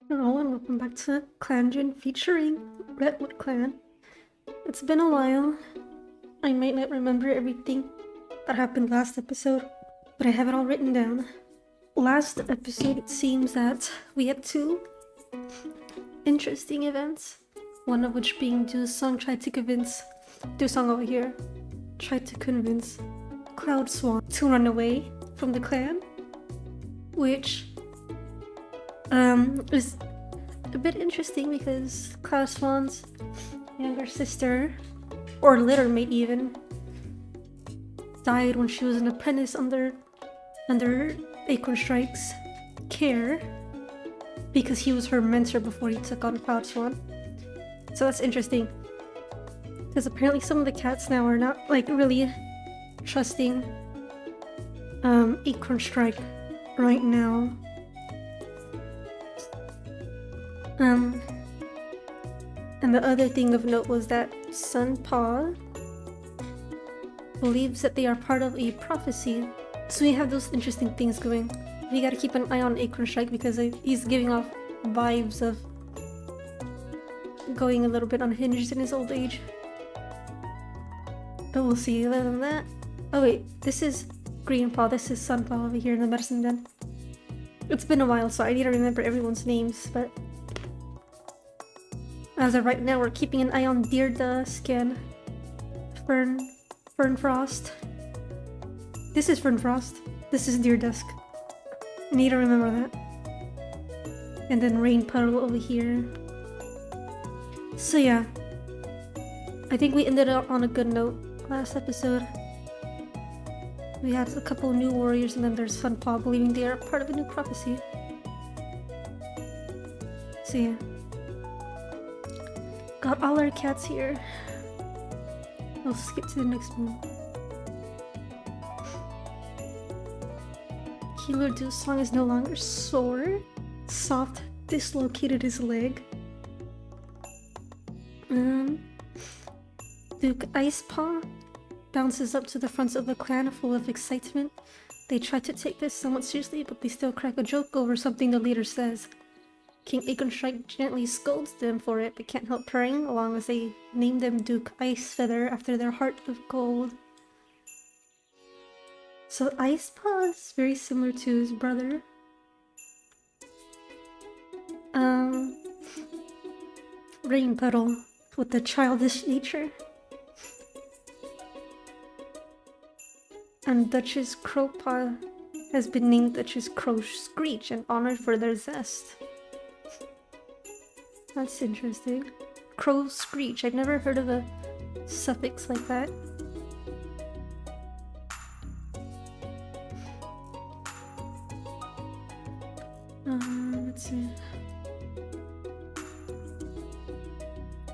Hello and welcome back to ClanGen featuring RedwoodClan. It's been a while. I might not remember everything that happened last episode, but I have it all written down. Last episode, it seems that we had two interesting events. One of which being Dusong tried to convince Dusong over here tried to convince Cloud Swan to run away from the clan, which is a bit interesting because Cloud Swan's younger sister, or litter mate even, died when she was an apprentice under Acorn Strike's care because he was her mentor before he took on Cloud Swan. So that's interesting because apparently some of the cats now are not like really trusting Acorn Strike right now. And the other thing of note was that Sunpaw believes that they are part of a prophecy. So we have those interesting things going. We gotta keep an eye on Acorn Strike because he's giving off vibes of going a little bit unhinged in his old age. But we'll see. Other than that... Oh wait, this is Greenpaw, this is Sunpaw over here in the medicine den. It's been a while, so I need to remember everyone's names, but... As of right now, we're keeping an eye on Deer Dusk and Fern Frost. This is Fern Frost. This is Deer Dusk. I need to remember that. And then Rain Puddle over here. So yeah. I think we ended up on a good note last episode. We had a couple of new warriors and then there's Sunpaw believing they are part of a new prophecy. So yeah. Got all our cats here. I'll skip to the next one. Healer Dusong is no longer sore. Soft dislocated his leg. Duke Icepaw bounces up to the front of the clan full of excitement. They try to take this somewhat seriously, but they still crack a joke over something the leader says. King Acorn Strike gently scolds them for it, but can't help purring along as they name them Duke Icefeather after their heart of gold. So Icepaw is very similar to his brother. Rain Puddle with the childish nature. And Duchess Crowpaw has been named Duchess Crow Screech and honored for their zest. That's interesting. Crow Screech. I've never heard of a suffix like that. Let's see.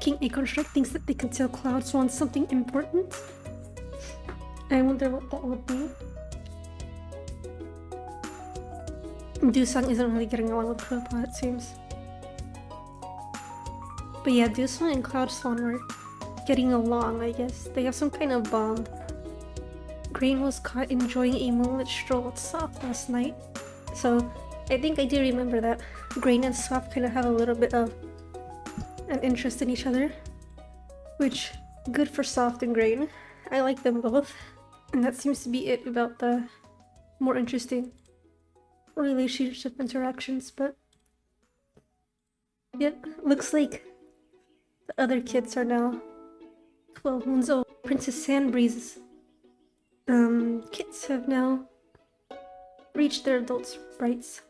King Acorn Strike thinks that they can tell Cloud Swan something important. I wonder what that would be. Dusong isn't really getting along with Crowpaw, it seems. But yeah, Dusong and Cloud Swan were getting along, I guess. They have some kind of bond. Grain was caught enjoying a moonlit stroll with Soft last night. So I think I do remember that. Grain and Soft kind of have a little bit of an interest in each other. Which, good for Soft and Grain. I like them both. And that seems to be it about the more interesting relationship interactions, but... Yep, looks like the other kids are now 12 moons old. Princess Sandbreeze's kids have now reached their adult sprites.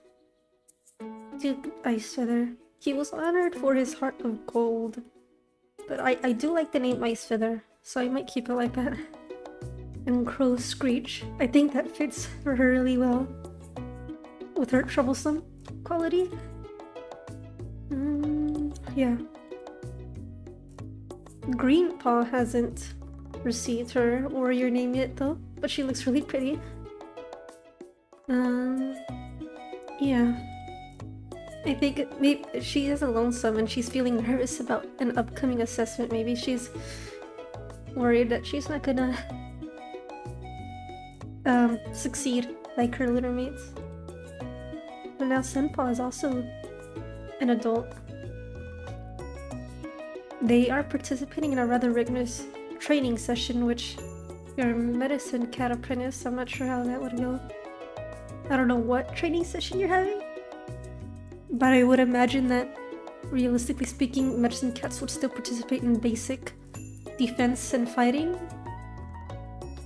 Duke Icefeather. He was honored for his heart of gold. But I do like the name Icefeather, so I might keep it like that. And Crow Screech. I think that fits for her really well with her troublesome quality. Yeah. Greenpaw hasn't received her warrior name yet though, but she looks really pretty. Yeah. I think maybe she is a lonesome and she's feeling nervous about an upcoming assessment. Maybe she's worried that she's not gonna succeed like her litter mates. But now Sunpaw is also an adult. They are participating in a rather rigorous training session, which you're a medicine cat apprentice. I'm not sure how that would go. I don't know what training session you're having, but I would imagine that, realistically speaking, medicine cats would still participate in basic defense and fighting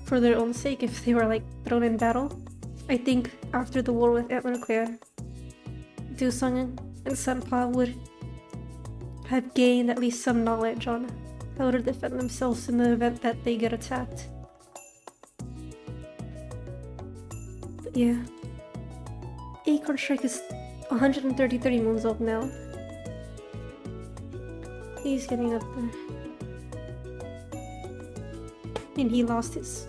for their own sake if they were like thrown in battle. I think after the war with RedwoodClan, Dusung and Sunpa would have gained at least some knowledge on how to defend themselves in the event that they get attacked. But yeah. Acorn Strike is 133 moons old now. He's getting up there. And he lost his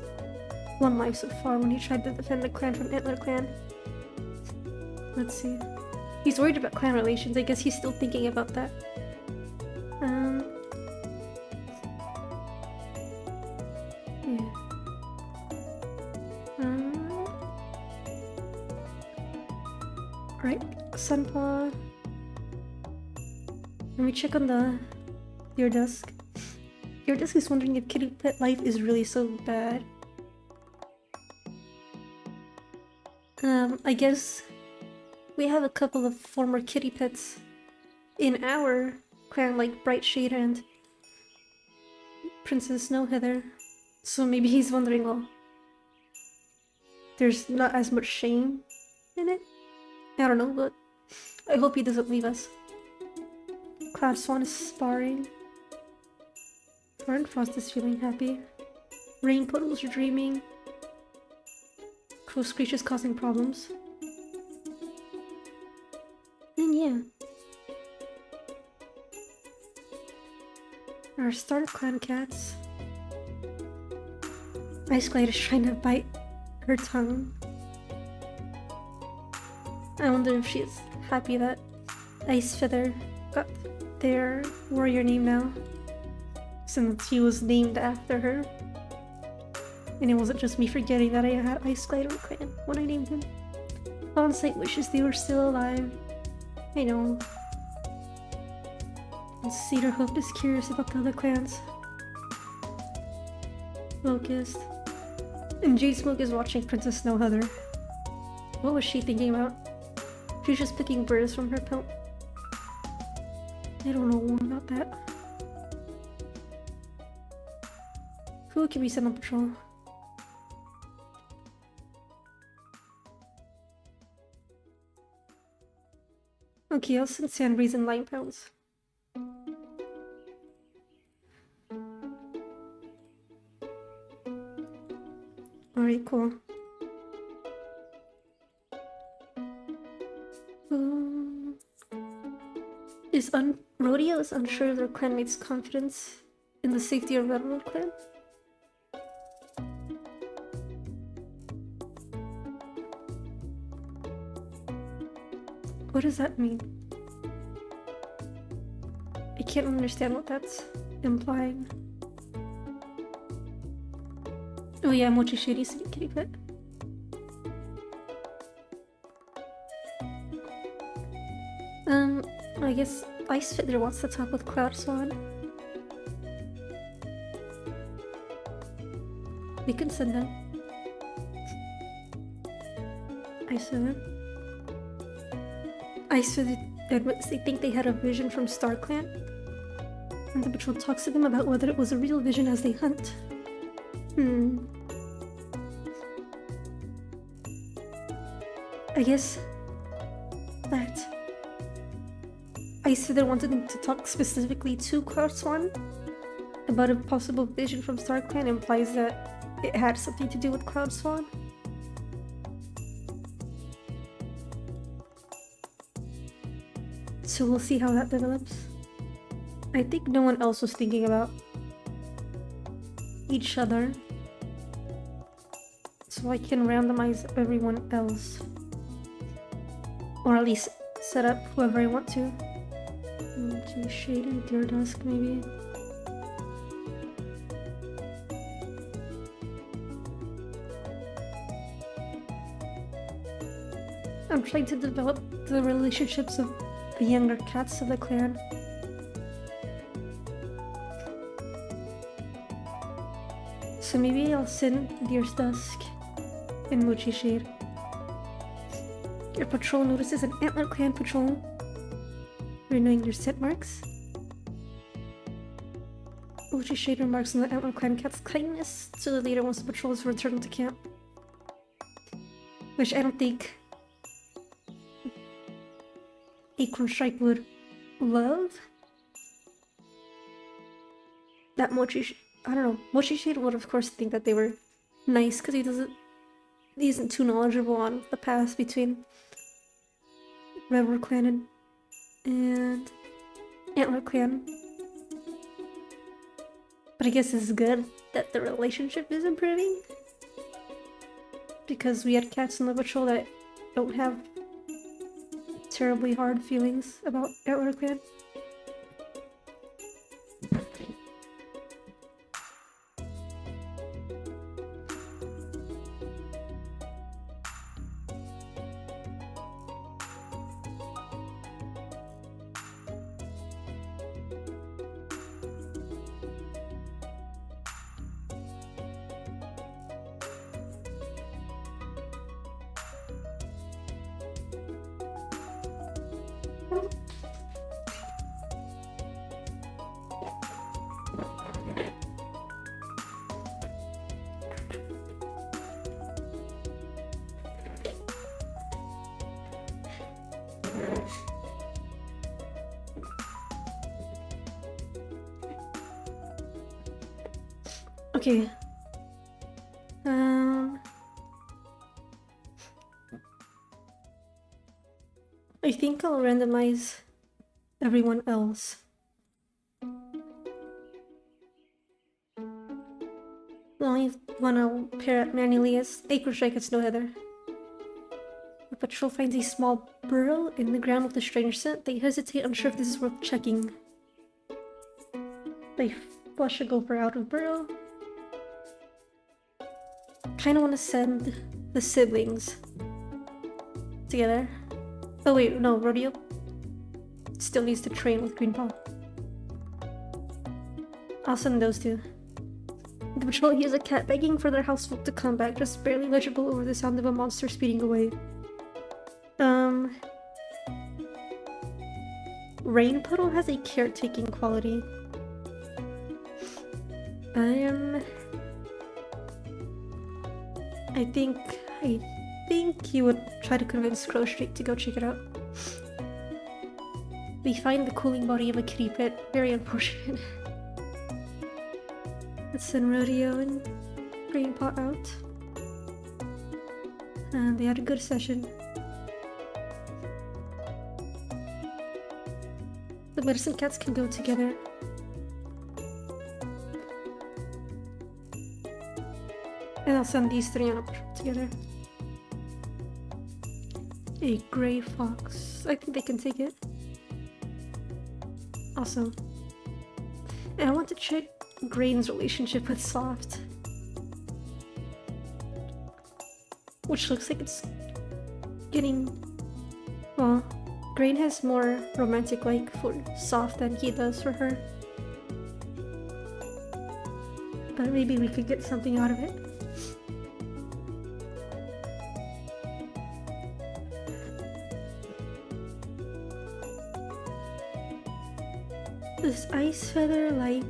one life so far when he tried to defend the clan from RedwoodClan. Let's see. He's worried about clan relations. I guess he's still thinking about that. Yeah. Right, Sunpaw. Let me check on your desk. Your desk is wondering if kitty pet life is really so bad. I guess we have a couple of former kitty pets in our clan, like Brightshade and Princess Snowheather. So maybe he's wondering, well, there's not as much shame in it? I don't know, but I hope he doesn't leave us. Cloud Swan is sparring. Frost is feeling happy. Rain puddles are dreaming. Crow Screech is causing problems. And yeah. Our starter clan cats. Ice Glide is trying to bite her tongue. I wonder if she's happy that Ice Feather got their warrior name now, since he was named after her. And it wasn't just me forgetting that I had Ice Glider clan when I named him. On-site wishes they were still alive. I know. And Cedar Hope is curious about the other clans. Locust. And Jade Smoke is watching Princess Snowheather. What was she thinking about? She's just picking birds from her pelt. I don't know more about that. Who can we send on patrol? Okay, I'll send Sandbreeze and Line Pounds. Alright, cool. Rodeo is unsure of their clanmates' confidence in the safety of RedwoodClan. What does that mean? I can't understand what that's implying. Oh yeah, Mochi Shady's to get kitty pet. I guess Ice Fiddler wants to talk with Cloud Swan. We can send them. Ice Fiddler. Ice Fiddler admits they think they had a vision from Star Clan, and the patrol talks to them about whether it was a real vision as they hunt. I guess that Ice Feather wanted them to talk specifically to Cloud Swan about a possible vision from Star Clan implies that it had something to do with Cloud Swan. So we'll see how that develops. I think no one else was thinking about each other, so I can randomize everyone else. Or at least set up whoever I want to. Shade and Deer Dusk, maybe. I'm trying to develop the relationships of the younger cats of the clan. So maybe I'll send Distrust and Mochi Shade. Your patrol notices an Antler Clan patrol, renewing their scent marks. Mochi Shade remarks on the Antler Clan cat's kindness to the leader once the patrol is returned to camp. Which I don't think Acorn Strike would love. That I don't know. Mochi Shade would of course think that they were nice because he isn't too knowledgeable on the past between RedwoodClan and Antler Clan. But I guess it's good that the relationship is improving. Because we had cats in the patrol that don't have terribly hard feelings about RedwoodClan. Okay. I think I'll randomize everyone else. The only one I'll pair up manually is Acre Strike and Snow Heather. The patrol finds a small burrow in the ground with a strange scent. They hesitate, unsure if this is worth checking. They flush a gopher out of burrow. Kinda want to send the siblings together. Oh wait, no, Rodeo still needs to train with Greenpaw. I'll send those two. The patrol hears a cat begging for their housefolk to come back, just barely legible over the sound of a monster speeding away. Rain Puddle has a caretaking quality. I think he would try to convince Crow Street to go check it out. We find the cooling body of a kitty pet. Very unfortunate. Let's send Rodeo and Greenpaw out. And they had a good session. The medicine cats can go together. And I'll send these three on a trip together. A gray fox. I think they can take it. Awesome. And I want to check Grain's relationship with Soft. Which looks like it's getting... Well, Grain has more romantic like for Soft than he does for her. But maybe we could get something out of it. This Ice Feather like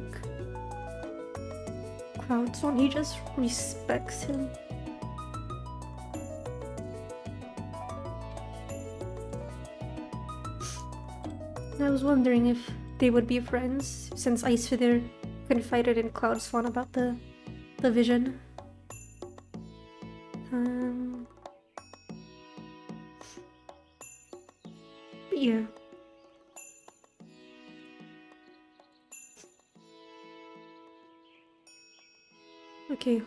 Cloud Swan, he just respects him. I was wondering if they would be friends since Ice Feather confided in Cloud Swan about the vision. Yeah. Okay.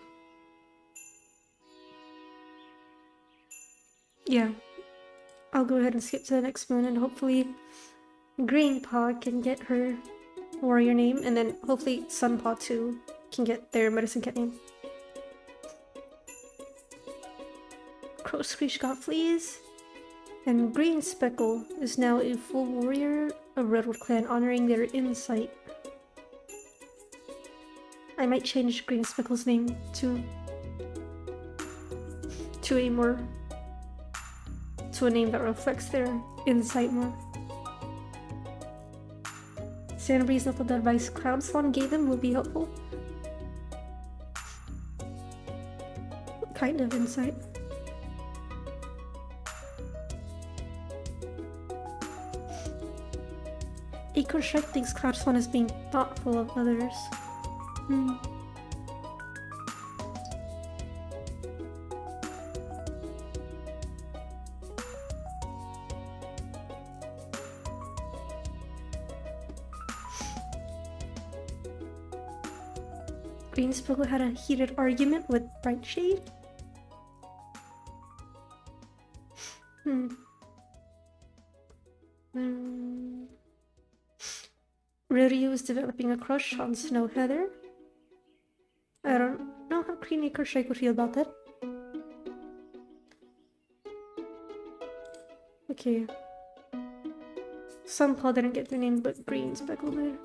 Yeah. I'll go ahead and skip to the next moon and hopefully Greenpaw can get her warrior name, and then hopefully Sunpaw too can get their medicine cat name. Crow Screech got fleas. And Green Speckle is now a full warrior of RedwoodClan, honoring their insight. I might change Green Speckle's name to a name that reflects their insight more. Sandbreeze noted that the advice Cloudswan gave him will be helpful. What kind of insight? Acornstrike thinks Cloudswan is being thoughtful of others. Green Speckle had a heated argument with Brightshade? Ryu is developing a crush on Snow Heather. I don't know how Green Acornstrike would feel about that. Okay. Sunpaw didn't get the name, but Green Speckle did.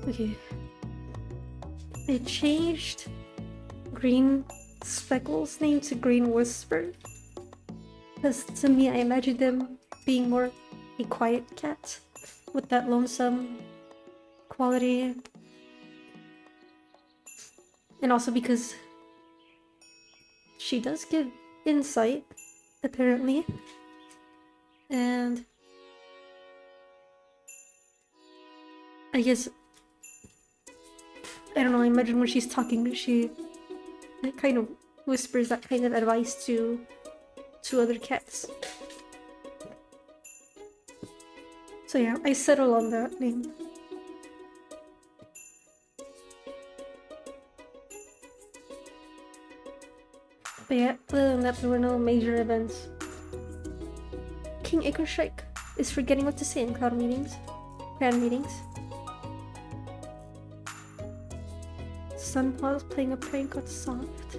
Okay. I changed Green Speckle's name to Green Whisper. Because to me, I imagined them being more a quiet cat with that lonesome quality. And also because she does give insight, apparently. And I guess, I don't know, I imagine when she's talking, she kind of whispers that kind of advice to other cats. So yeah, I settle on that name. But yeah, other than that, there were no major events. King Acornstrike is forgetting what to say in clan meetings. Sunpaw's playing a prank on Soft.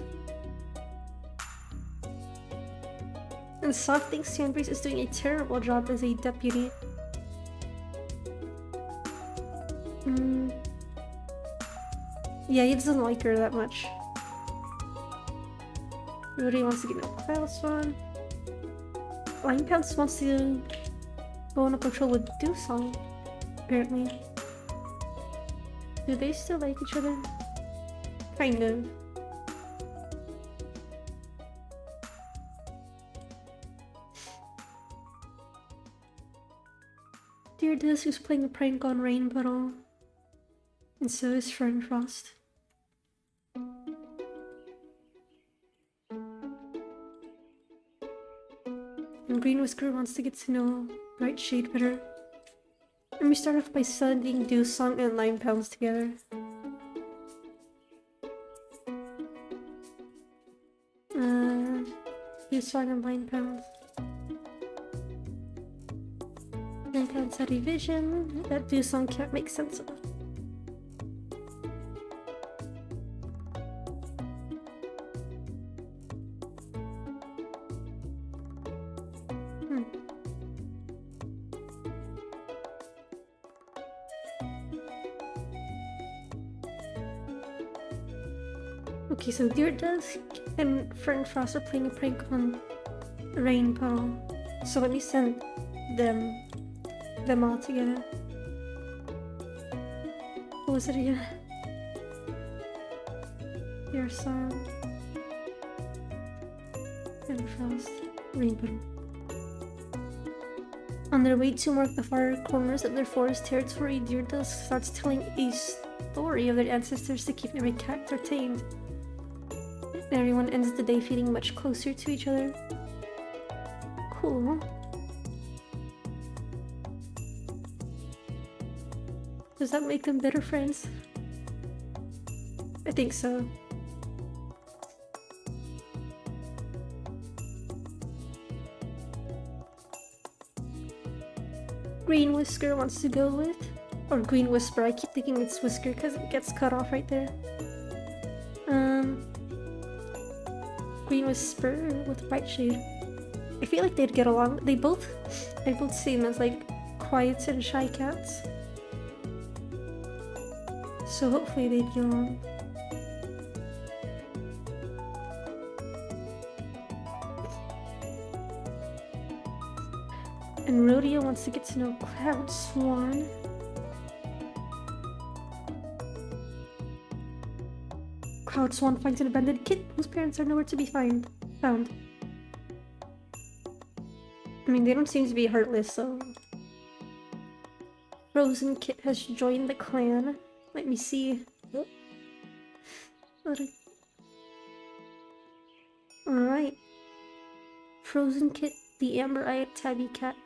And Soft thinks Sandbreeze is doing a terrible job as a deputy. Yeah, he doesn't like her that much. Nobody wants to get no Cloudswan. Line Pounce wants to go on a patrol with Dewsong, apparently. Do they still like each other? Kind of. Deardesk is playing a prank on Rainbow, and so is Frost. And Green Whisker wants to get to know Bright Shade better. Let me start off by sending Dew Song and Lime Pounds together. Dew Song and Lime Pounds. Lime Pounds had a vision that Dew Song can't make sense of. Okay, so Deardesk and Frost are playing a prank on Rainbow. So let me send them all together. What was it again? Your song and Frost, Rainbow. On their way to mark the far corners of their forest territory, Deardesk starts telling a story of their ancestors to keep every cat entertained. Everyone ends the day feeling much closer to each other. Cool. Does that make them better friends? I think so. Green Whisker wants to go with, or Green Whisper. I keep thinking it's Whisker because it gets cut off right there. Green Whisper with Bright Shade. I feel like they'd get along. They both seem as like quiet and shy cats. So hopefully they'd get along. And Rodeo wants to get to know Cloud Swan. Cloud Swan finds an abandoned kit whose parents are nowhere to be found. I mean, they don't seem to be heartless, so... Frozen Kit has joined the clan. Let me see. Alright. Frozen Kit, the amber-eyed tabby cat.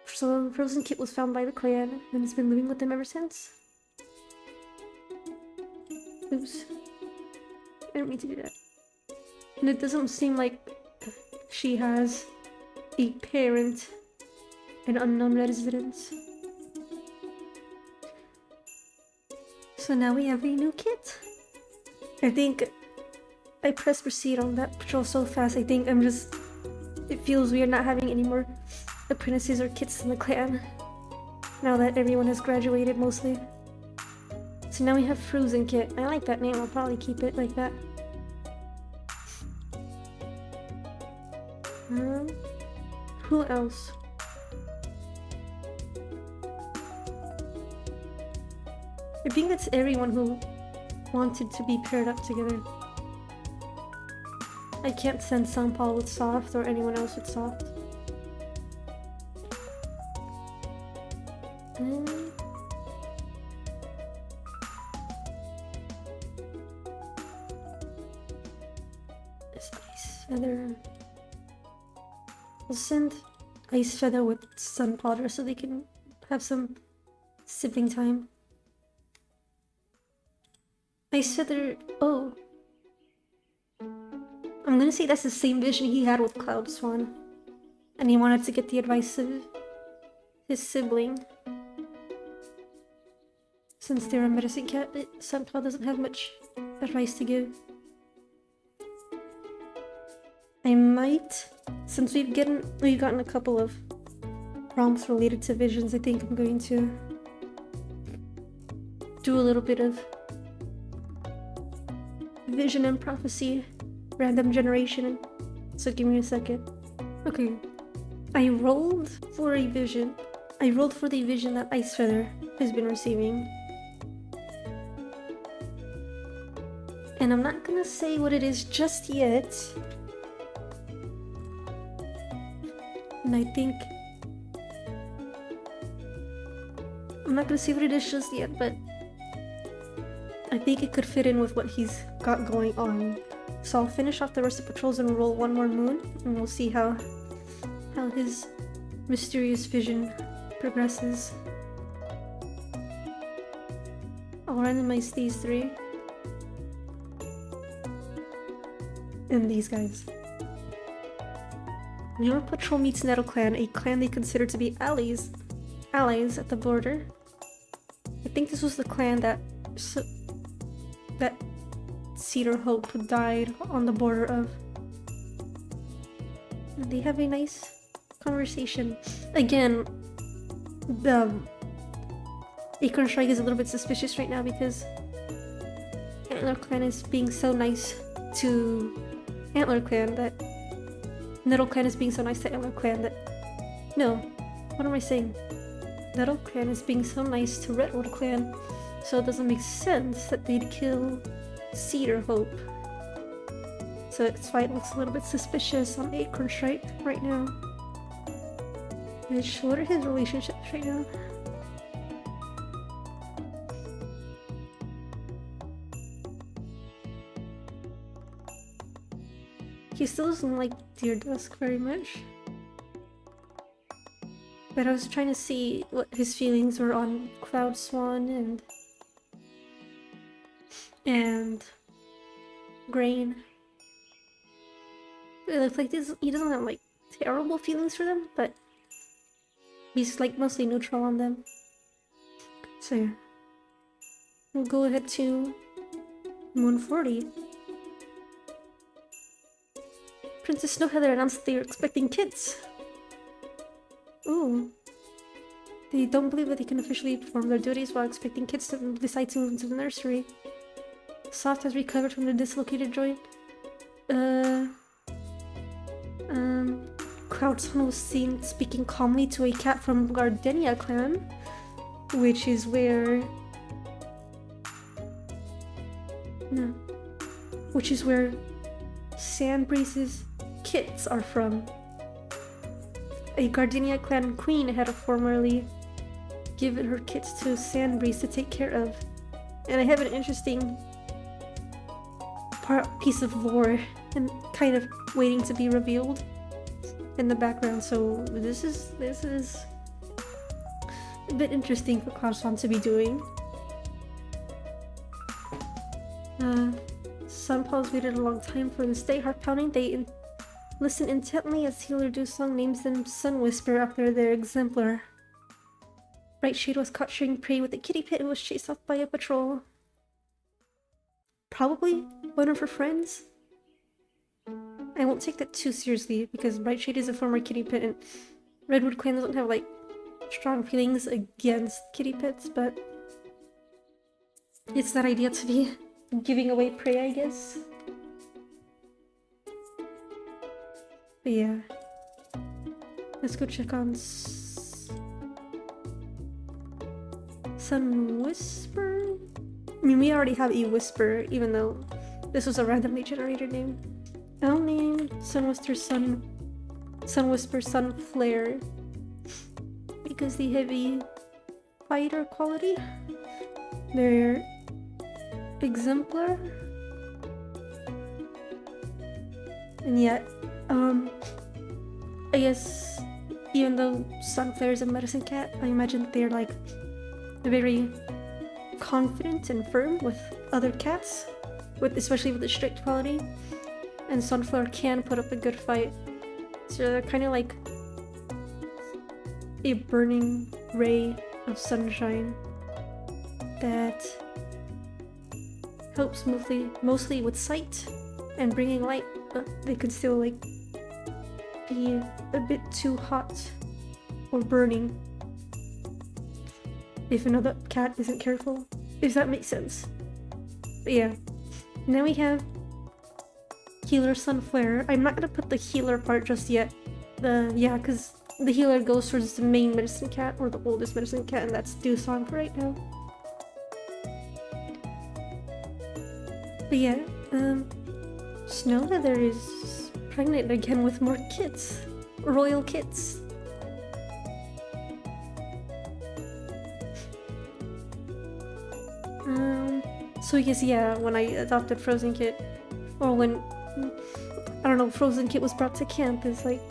So, Frozen Kit was found by the clan and has been living with them ever since. Oops. I don't mean to do that. And it doesn't seem like she has a parent in unknown residence. So now we have a new kit. I think I pressed proceed on that patrol so fast. I think I'm just... It feels weird not having any more apprentices or kits in the clan. Now that everyone has graduated mostly. So now we have Frozen Kit. I like that name, I'll probably keep it like that. Who else? I think that's everyone who wanted to be paired up together. I can't send Sunpaw with Soft or anyone else with Soft. This Ice Feather. I'll send Ice Feather with Sunpowder so they can have some sibling time. Ice Feather. Oh. I'm gonna say that's the same vision he had with Cloud Swan. And he wanted to get the advice of his sibling. Since they're a medicine cat, Sunplow doesn't have much advice to give. I might, since we've gotten a couple of prompts related to visions, I think I'm going to do a little bit of vision and prophecy, random generation. So give me a second. Okay, I rolled for a vision. I rolled for the vision that Ice Feather has been receiving. And I'm not gonna say what it is just yet. And I think I'm not gonna see what it is just yet, but I think it could fit in with what he's got going on. So I'll finish off the rest of patrols and roll one more moon, and we'll see how his mysterious vision progresses. I'll randomize these three. And these guys. Your patrol meets RedwoodClan, a clan they consider to be allies at the border. I think this was the clan that Cedar Hope died on the border of. And they have a nice conversation. Again, the Acorn Strike is a little bit suspicious right now because RedwoodClan is being so nice to RedwoodClan that RedwoodClan is being so nice to RedwoodClan that no, what am I saying? RedwoodClan is being so nice to RedwoodClan, so it doesn't make sense that they'd kill Cedar Hope. So its fight looks a little bit suspicious on Acorn Strike right now. Which, what are his relationships right now? He still doesn't like Deer Dusk very much. But I was trying to see what his feelings were on Cloud Swan and Grain. It looks like he doesn't have like terrible feelings for them, but he's like mostly neutral on them. So yeah. We'll go ahead to Moon 40. Princess Snowheather announced they are expecting kids. Ooh. They don't believe that they can officially perform their duties while expecting kids to decide to move into the nursery. Soft has recovered from the dislocated joint. Cloudson was seen speaking calmly to a cat from RedwoodClan, which is where... No. Which is where Sandbreeze's kids are from. A RedwoodClan queen had formerly given her kids to Sandbreeze to take care of. And I have an interesting piece of lore and kind of waiting to be revealed in the background, so this is a bit interesting for Cloudson to be doing. Sunpaw's waited a long time for this day. Heart pounding, they listen intently as Healer Dusong names them Sun Whisper after their exemplar. Brightshade was caught sharing prey with a kitty pit who was chased off by a patrol. Probably one of her friends? I won't take that too seriously because Brightshade is a former kitty pit and RedwoodClan doesn't have like strong feelings against kitty pits, but it's that idea to be giving away prey, I guess. But yeah. Let's go check on Sun Whisper? I mean, we already have a Whisper, even though this was a randomly generated name. I'll name Sun Whisper Sun Flare because they have a fighter quality. They're exemplar. And yet, I guess even though Sunflare is a medicine cat, I imagine they're like very confident and firm with other cats, especially with the strict quality. And Sunflower can put up a good fight. So they're kind of like a burning ray of sunshine that helps mostly with sight and bringing light, but they can still like be a bit too hot or burning if another cat isn't careful, if that makes sense. But yeah, now we have Healer Sunflare. I'm not gonna put the healer part just yet. Because the healer goes towards the main medicine cat, or the oldest medicine cat, and that's Dusong for right now. But yeah, Snowheather is pregnant again with more kids. Royal kids. So I guess, yeah, when I adopted Frozen Kit, or when, I don't know, Frozen Kit was brought to camp, it's like,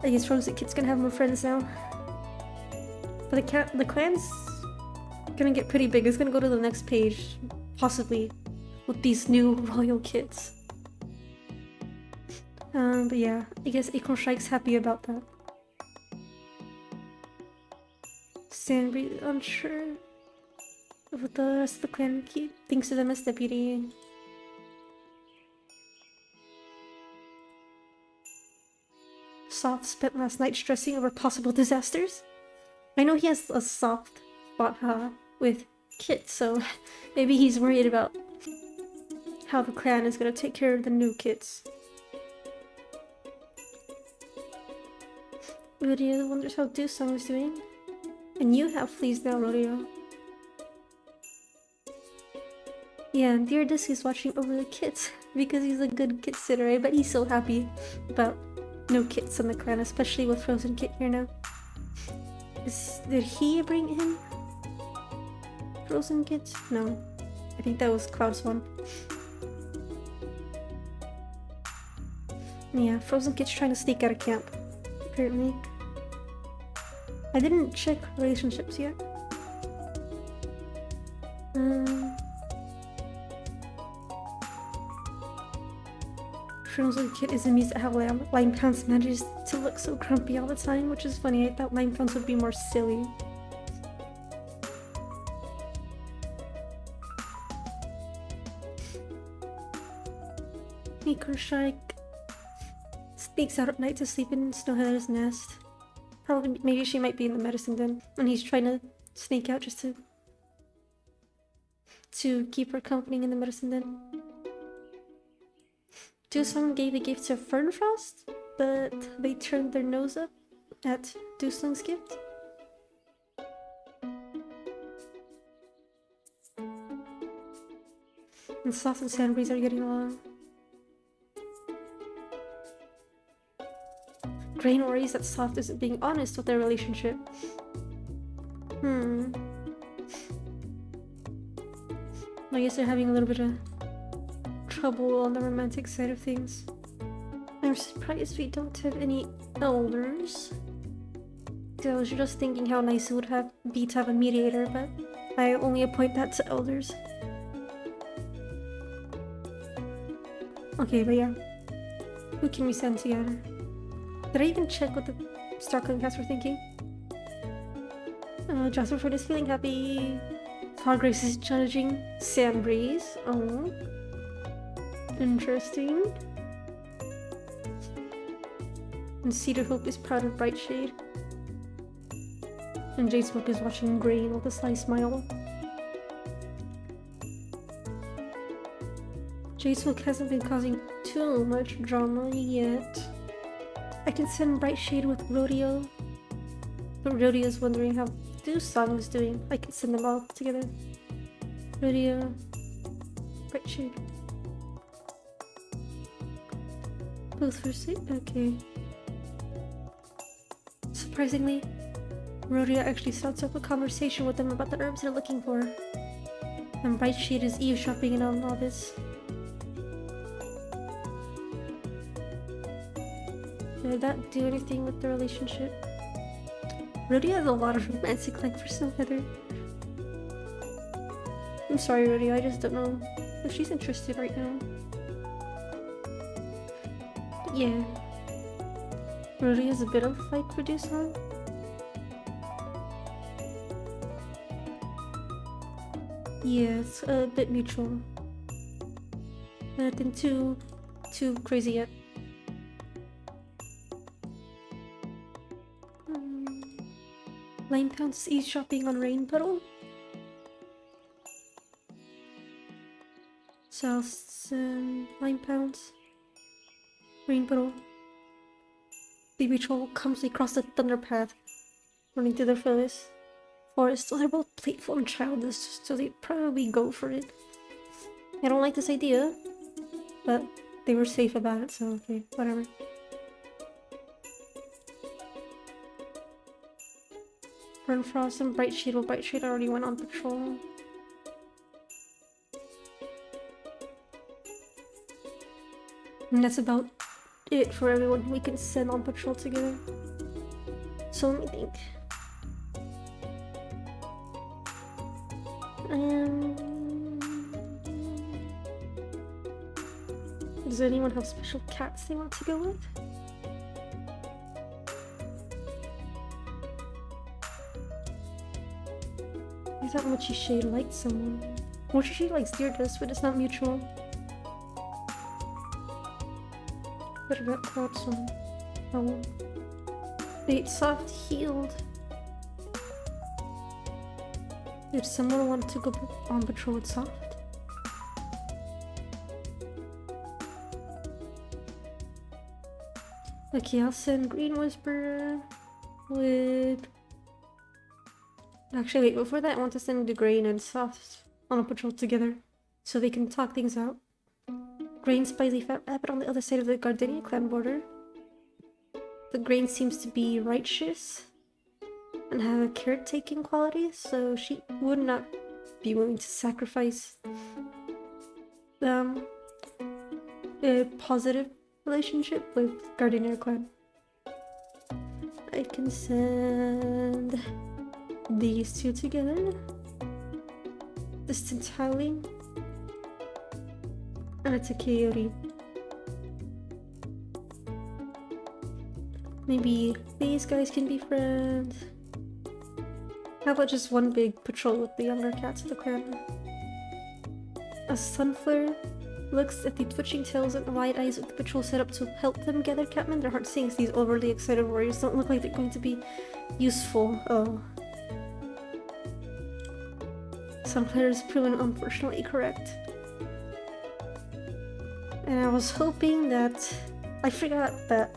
I guess Frozen Kit's gonna have more friends now. But the clan's gonna get pretty big. It's gonna go to the next page, possibly, with these new royal kits. But yeah, I guess Acorn Strike's happy about that. Sandbreeze, unsure of what the rest of the clan thinks of them as deputy. Soft spent last night stressing over possible disasters. I know he has a soft spot with Kit, so maybe he's worried about how the clan is gonna take care of the new kids. Rodeo wonders how Dusong is doing. And you have fleas now, Rodeo. Yeah, and Dear Disc is watching over the kids because he's a good kid sitter. I bet he's so happy about no kids in the clan, especially with Frozen Kit here now. Did he bring in Frozen Kit? No. I think that was Cloud's one. Yeah, Frozen Kit's trying to sneak out of camp, apparently. I didn't check relationships yet. Frozen Kit is amused at how Lime Pounce manages to look so grumpy all the time, which is funny. I thought Lime Pounce would be more silly. Acorn Strike sneaks out at night to sleep in Snowheather's nest. Probably, maybe she might be in the medicine den, and he's trying to sneak out just to keep her company in the medicine den. Dusong gave a gift to Fernfrost, but they turned their nose up at Dusong's gift. And Soft and Sandbreeze are getting along. Grain worries that Soft isn't being honest with their relationship. I guess they're having a little bit of trouble on the romantic side of things. I'm surprised we don't have any elders. I was just thinking how nice it would be to have a mediator, but I only appoint that to elders. Okay, but yeah. Who can we send together? Did I even check what the Starkling cats were thinking? Jasperford is feeling happy. Hardgrace is judging Sandbreeze. Oh. Interesting. And Cedar Hope is proud of Brightshade. And Jade Smoke is watching Grain with a sly smile. Jade Smoke hasn't been causing too much drama yet. I can send Brightshade with Rodeo. But Rodeo's wondering how Dusong is doing. I can send them all together. Rodeo. Brightshade. Both for sleep? Okay. Surprisingly, Rodeo actually starts up a conversation with them about the herbs they're looking for. And Brightshade is eavesdropping in on all this. Did that do anything with the relationship? Rodeo has a lot of romantic like for Snowheather. I'm sorry, Rodeo, I just don't know if she's interested right now. But yeah. Rodeo has a bit of like for Dusong. Yeah, it's a bit mutual. Nothing too crazy yet. Lime Pounce eavesdropping on Rain Puddle. South Lime Pounce. Rain Puddle. Baby Troll comes across the Thunder Path, running through the forest. So they're both playful and childish, so they probably go for it. I don't like this idea, but they were safe about it, so okay, whatever. Fernfrost and Brightshade. Well, Brightshade already went on patrol. And that's about it for everyone we can send on patrol together. So let me think. Does anyone have special cats they want to go with? I thought Mochi liked someone. Mochi likes Deirdre's, but it's not mutual. What about Cloudstone? Oh. Wait, soft healed. Did someone want to go on patrol with soft? Okay, I'll send Green Whisper with... Actually, wait, before that I want to send the Grain and Soft on a patrol together so they can talk things out. Grain spies a fat rabbit on the other side of the Gardenia clan border. The Grain seems to be righteous and have a caretaking quality, so she would not be willing to sacrifice a positive relationship with Gardenia clan. I can send these two together. Distant Howling. And it's a Coyote. Maybe these guys can be friends. How about just one big patrol with the younger cats of the clan? A Sunflare looks at the twitching tails and wide eyes of the patrol set up to help them gather catmen. Their heart sinks. These overly excited warriors don't look like they're going to be useful. Oh. Sunflare is proven unfortunately correct. And I was hoping that... I forgot that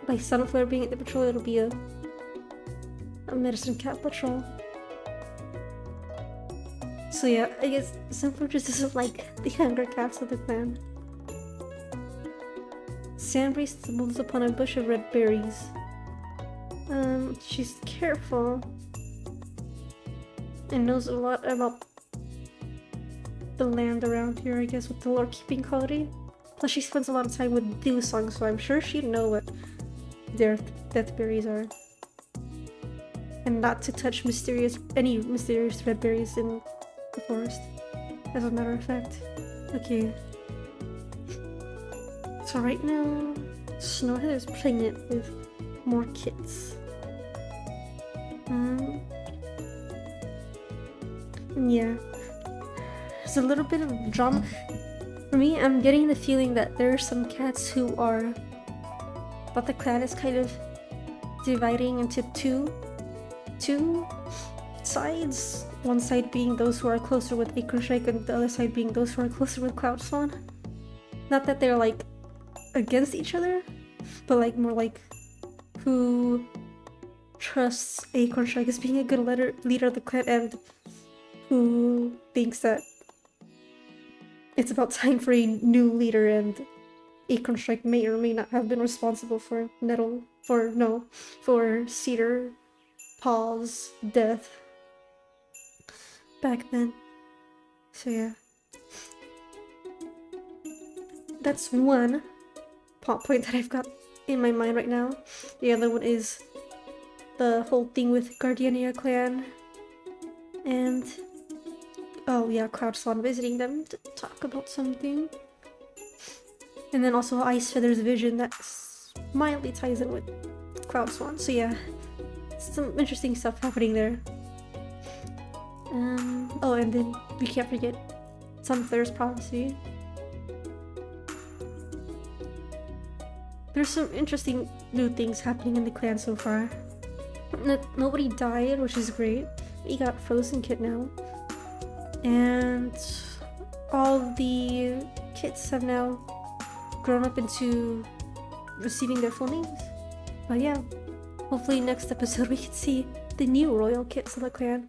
by Sunflare being at the patrol, it'll be a medicine cat patrol. So yeah, I guess Sunflare just doesn't like the younger cats of the clan. Sandbreeze stumbles upon a bush of red berries. She's careful and knows a lot about the land around here, I guess, with the lore keeping quality. Plus she spends a lot of time with Dew-song, so I'm sure she'd know what their death berries are. And not to touch any mysterious red berries in the forest, as a matter of fact. Okay. So right now, Snowhead is pregnant with more kits. Yeah. There's a little bit of drama. For me, I'm getting the feeling that there are some cats who are... But the clan is kind of dividing into two sides. One side being those who are closer with Acornstrike and the other side being those who are closer with Cloudswan. Not that they're like against each other, but like more like who trusts Acornstrike as being a good leader of the clan and who thinks that it's about time for a new leader and Acornstrike may or may not have been responsible for Cedar Paul's death back then. So yeah. That's one plot point that I've got in my mind right now. The other one is the whole thing with Gardenia clan and oh yeah, Cloudswan visiting them to talk about something. And then also Ice Feather's vision that mildly ties in with Cloudswan. So yeah, some interesting stuff happening there. Oh, and then we can't forget Sunflare's prophecy. There's some interesting new things happening in the clan so far. Nobody died, which is great. We got Frozen Kit now. And all the kits have now grown up into receiving their full names. But yeah, hopefully next episode we can see the new royal kits of the clan.